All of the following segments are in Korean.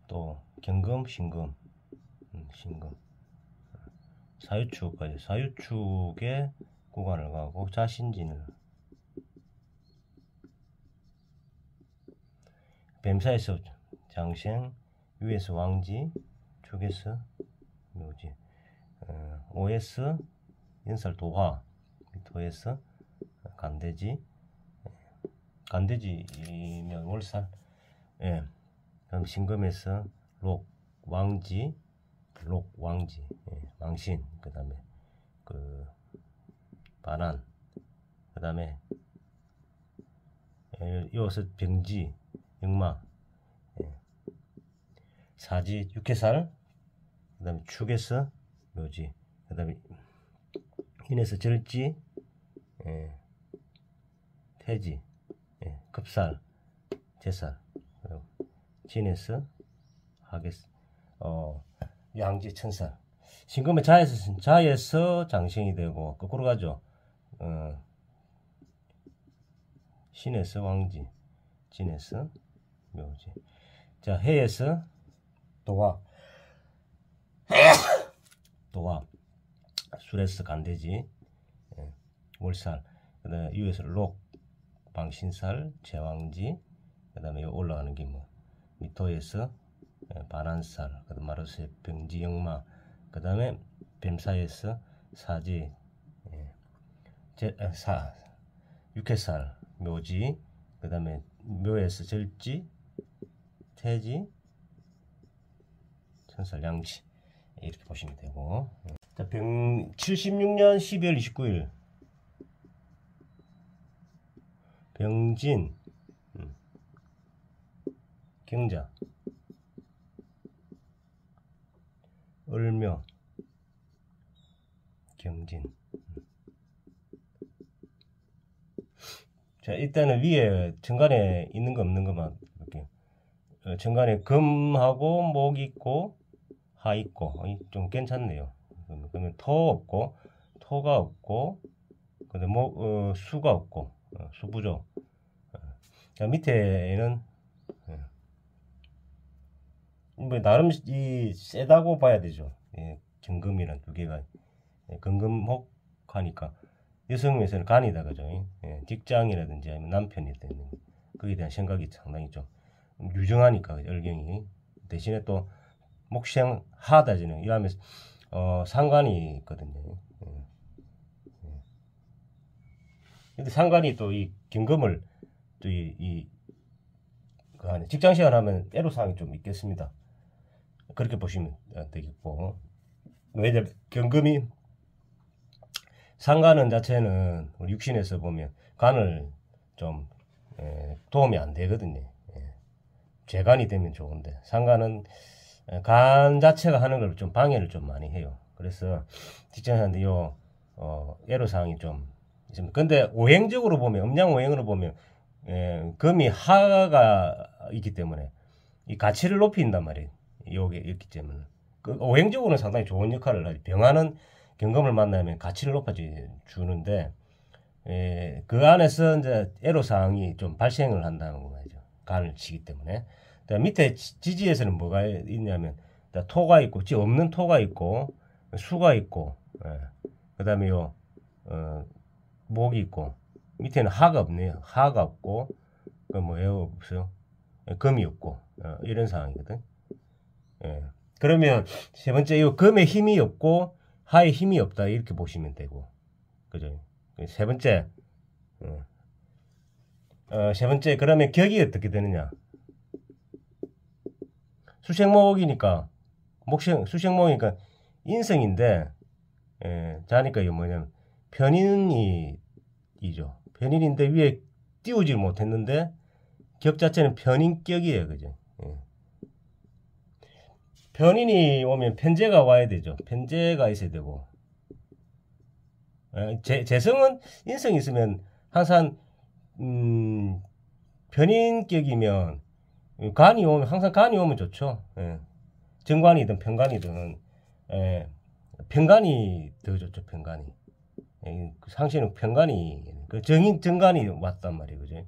또 경금, 신금, 신금. 사유축까지 사유축에 구간을 가고 자신진을 뱀사에서 장생, 위에서 왕지, 축에서 묘지, 오에서 연살 도화, 도에서 간대지, 간대지면 월살, 예. 그럼 신금에서 록, 왕지, 예. 왕신, 그 다음에 그 반환, 그 다음에 이어서 병지, 역마, 예. 사지, 육해살, 그 다음에 축에서 묘지, 그 다음에 인에서 절지, 예. 태지, 예. 급살, 제살, 진에서 하겠, 양지, 천살. 신금의 자에서 장생이 되고 거꾸로 가죠. 신에서 왕지, 진에서 묘지. 자, 해에서 도화, 술에서 간대지, 예. 월살, 그다음에 유에서 록, 방신살, 제왕지, 그다음에 올라가는 게 뭐 미토에서 반환살, 그다음 마르세 병지, 역마, 그다음에 뱀사에서 사지, 육해살, 묘지, 그다음에 묘에서 절지, 태지, 천살, 양지, 이렇게 보시면 되고. 자, 76년 12월 29일 병진, 경자, 을묘, 경진. 자, 일단은 위에 정간에 있는 거 없는 것만 볼게요. 정간에 금하고 목 있고 하 있고 좀 괜찮네요. 그러면 토 없고, 토가 없고, 근데 수가 없고, 수부죠. 자, 밑에는 뭐 나름 이 세다고 봐야 되죠. 예, 경금이란 두 개가 금금목하니까 여성에서는 간이다, 그죠? 예, 직장이라든지 아니면 남편이든 거기에 대한 생각이 상당히 좀 유정하니까 열경이. 대신에 또 목생하다지는 이러면서 상관이 있거든요. 근데 상관이 또 이 경금을 또 그 안에 직장 생활 하면 애로사항이 좀 있겠습니다. 그렇게 보시면 되겠고. 왜냐면 경금이 상간은 자체는 우리 육신에서 보면 간을 좀 도움이 안 되거든요. 재간이 되면 좋은데 상간은 간 자체가 하는 걸 좀 방해를 좀 많이 해요. 그래서 직장인한테 애로사항이 좀 있습니다. 근데 오행적으로 보면, 음양오행으로 보면 금이 하가 있기 때문에 이 가치를 높인단 말이에요. 요게 있기 때문에 그 오행적으로는 상당히 좋은 역할을 하죠. 병화는 경금을 만나면 가치를 높아주는데 그 안에서 이제 애로사항이 좀 발생을 한다는 거죠. 간을 치기 때문에. 밑에 지지에서는 뭐가 있냐면 토가 있고, 없는 토가 있고, 수가 있고, 그 다음에 목이 있고, 밑에는 하가 없네요. 하가 없고, 그 뭐예요? 없어요? 금이 없고, 이런 상황이거든. 그러면 세 번째, 이 금의 힘이 없고, 하의 힘이 없다. 이렇게 보시면 되고. 그죠? 세 번째, 그러면 격이 어떻게 되느냐? 수생목이니까, 수생목이니까 인성인데, 자니까 이거 뭐냐면, 편인이죠. 편인인데 위에 띄우질 못했는데, 격 자체는 편인격이에요. 그죠? 편인이 오면 편재가 와야 되죠. 편재가 있어야 되고. 재성은 인성이 있으면 항상, 편인격이면, 항상 간이 오면 좋죠. 정관이든 편관이든, 편관이 더 좋죠, 편관이. 상시는 편관이, 정관이 왔단 말이에요, 그죠?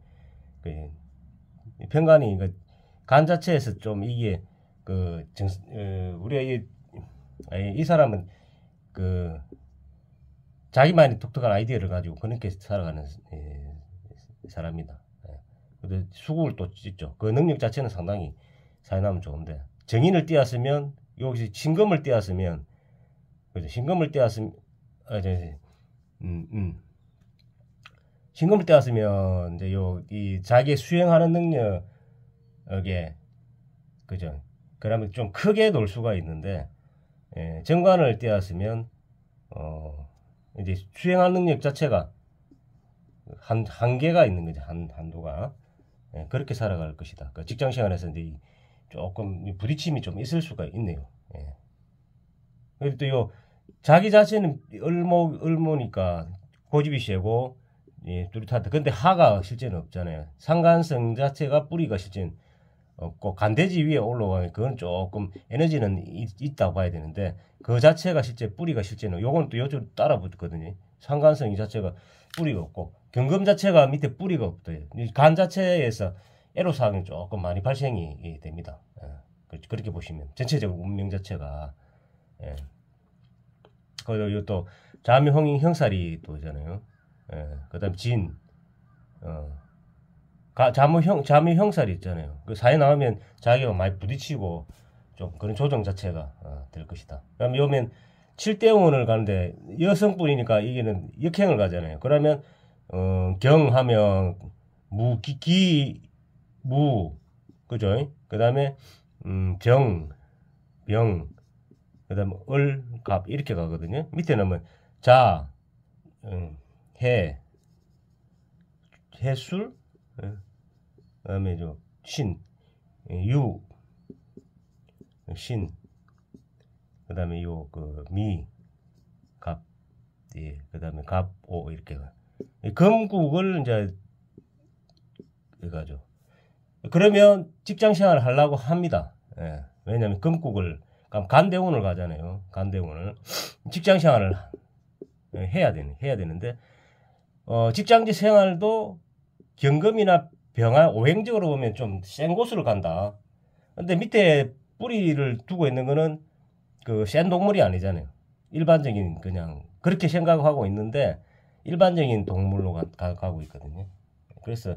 편관이, 간 자체에서 좀 이게, 우리 이 사람은 자기만의 독특한 아이디어를 가지고 그렇게 살아가는 사람이다. 근데 수국을 또 찢죠. 그 능력 자체는 상당히 사연하면 좋은데 정인을 띄었으면 여기서 신금을 띄었으면 그죠? 신금을 띄었으면 신금을 띄었으면 이제 이 자기 수행하는 능력에 그죠? 그러면 좀 크게 놀 수가 있는데 정관을 띄었으면 이제 수행하는 능력 자체가 한계가 있는 거죠. 한도가. 그렇게 살아갈 것이다. 그 직장 생활에서 이제 조금 부딪힘이 좀 있을 수가 있네요. 그리고 또 자기 자체는 을모니까 고집이 세고 뚜렷하다. 근데 하가 실제는 없잖아요. 상관성 자체가 뿌리가 실제는 없고 간대지 위에 올라가면 그건 조금 에너지는 있다고 봐야 되는데 그 자체가 실제 뿌리가 실제는 요건 또 요즘 따라 붙거든요. 상관성 이 자체가 뿌리가 없고 경금 자체가 밑에 뿌리가 없대요. 간 자체에서 애로사항이 조금 많이 발생이 됩니다. 그렇게 보시면 전체적으로 운명 자체가 그리고 또 자묘홍인 형살이 또 있잖아요. 그다음 진 자묘형살이 있잖아요. 그 사회 나오면 자기가 많이 부딪히고 좀 그런 조정 자체가 될 것이다. 그다음 요면 7대운을 가는데 여성분이니까 이게는 역행을 가잖아요. 그러면 경하면 무 그죠? 그다음에 정, 병, 그다음에 을, 갑 이렇게 가거든요. 밑에 넣으면 자, 해, 해술, 그다음에 신, 유, 신, 그다음에 미, 갑, 그다음에 갑, 오 이렇게 금국을 이제 이거죠. 그러면 직장 생활을 하려고 합니다. 왜냐하면 금국을 간대운을 가잖아요. 간대운을 직장 생활을 해야 되는데 직장지 생활도 경금이나 병화 오행적으로 보면 좀 센 곳으로 간다. 근데 밑에 뿌리를 두고 있는 거는 센 동물이 아니잖아요. 일반적인 그냥 그렇게 생각하고 있는데 일반적인 동물로 가고 있거든요. 그래서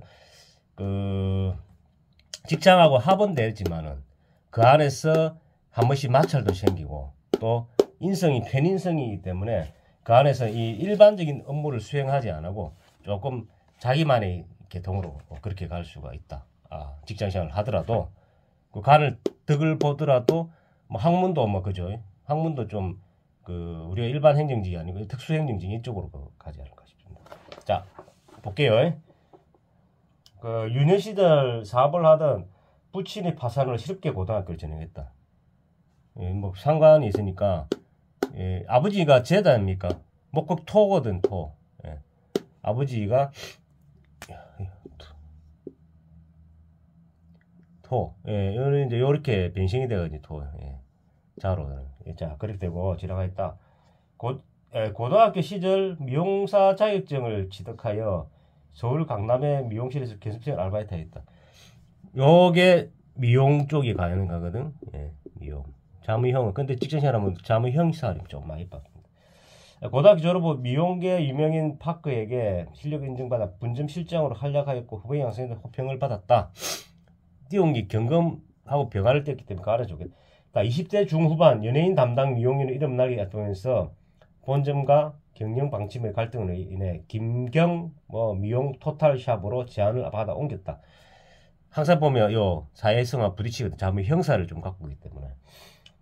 직장하고 합원되지만은 그 안에서 한 번씩 마찰도 생기고 또 인성이 편인성이기 때문에 그 안에서 이 일반적인 업무를 수행하지 않고 조금 자기만의 계통으로 그렇게 갈 수가 있다. 직장 생활을 하더라도 그 간을 덕을 보더라도 뭐 학문도 그죠? 학문도 좀 우리가 일반 행정직이 아니고 특수 행정직 이쪽으로 가지 않을까 싶습니다. 자, 볼게요. 유년 시절 사업을 하던 부친의 파산으로 실업계 고등학교를 전역했다. 뭐 상관이 있으니까 아버지가 제다입니까? 목극 토거든 토. 아버지가 토. 이거는 이제 요렇게 변신이 돼가지고 토. 자로. 자 그렇게 되고 지나가 있다. 고등학교 시절 미용사 자격증을 취득하여 서울 강남의 미용실에서 견습생 아르바이트 했다. 요게 미용 쪽이 가는 거거든. 미용. 자무형은 근데 직장 생활하면 자무형 살이 좀 많이 바뀝니다. 고등학교 졸업 후 미용계 유명인 파크에게 실력 인증받아 분점 실장으로 활약하였고 후배 학생들 호평을 받았다. 띄운기 경금하고 벼가를 뗐기 때문에 알아주겠다. 20대 중후반 연예인 담당 미용인의 이름 날개 활동해서 본점과 경영 방침의 갈등으로 인해 김경 미용 토탈샵으로 제안을 받아 옮겼다. 항상 보면 요 사회성과 부딪히거든. 자무 형사를 좀 갖고 있기 때문에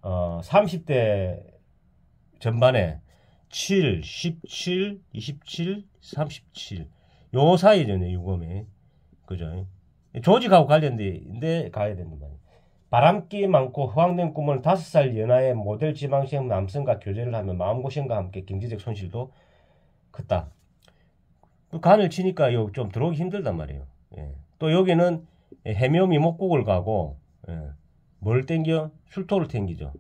30대 전반에 7, 17, 27, 37 요 사이잖아요. 유검에 그죠? 조직하고 관련된데 가야 된단 말이에요. 바람기 많고 허황된 꿈을 5살 연하의 모델 지망생 남성과 교제를 하며 마음고생과 함께 경제적 손실도 컸다. 간을 치니까 좀 들어오기 힘들단 말이에요. 또 여기는 해묘 미목국을 가고 뭘 땡겨? 술토를 땡기죠.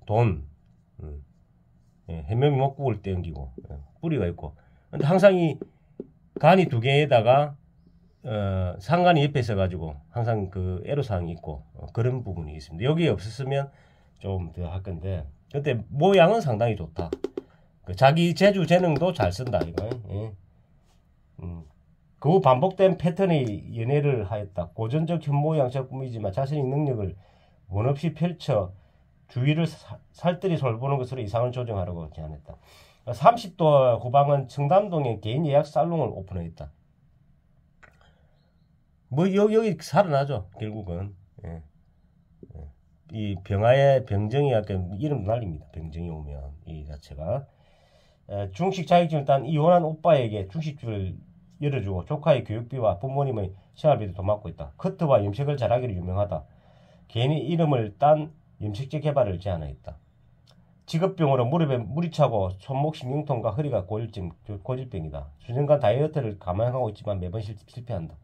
돈 해묘 미목국을 땡기고 뿌리가 있고 근데 항상 이 간이 두 개에다가 상관이 옆에 있어가지고 항상 그 애로사항이 있고 그런 부분이 있습니다. 여기 없었으면 좀 더 할 건데 근데 모양은 상당히 좋다. 그 자기 재주 재능도 잘 쓴다 이거. 예. 그 반복된 패턴의 연애를 하였다. 고전적 현모양처 꾸미지만 자신의 능력을 원없이 펼쳐 주위를 살뜰히 돌보는 것으로 이상을 조정하라고 제안했다. 30도 후방은 청담동에 개인 예약 살롱을 오픈했다. 뭐 여기 살아나죠 결국은. 예. 이 병아의 병정이 약간 이름 날립니다. 병정이 오면 이 자체가 중식 자격증을 딴 이혼한 오빠에게 중식집을 열어주고 조카의 교육비와 부모님의 생활비도 도맡고 있다. 커트와 염색을 잘하기로 유명하다. 개인의 이름을 딴 염색제 개발을 제안했다. 직업병으로 무릎에 물이 차고 손목 신경통과 허리가 고질병이다. 수년간 다이어트를 감행하고 있지만 매번 실패한다.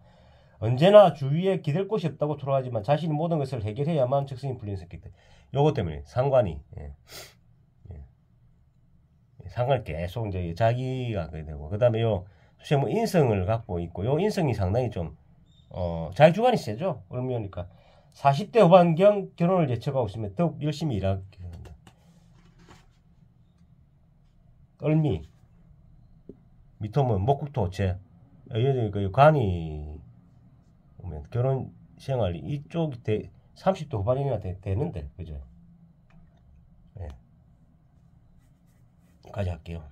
언제나 주위에 기댈 곳이 없다고 토로하지만 자신이 모든 것을 해결해야만 적성이 풀리는 성격이 있다. 요것 때문에 상관이 상관을 계속 이제 자기가 하게 되고 그다음에 요 솔직히 뭐 인성을 갖고 있고 요 인성이 상당히 좀 자기주관이 세죠. 을미오니까 40대 후반경 결혼을 예측하고 있으면 더욱 열심히 일하게 됩니다. 을미 미토면 목국토 제 그 간이 보면 결혼 생활이 이쪽이 30대 후반이나 되는데 그죠? 예. 까지 할게요.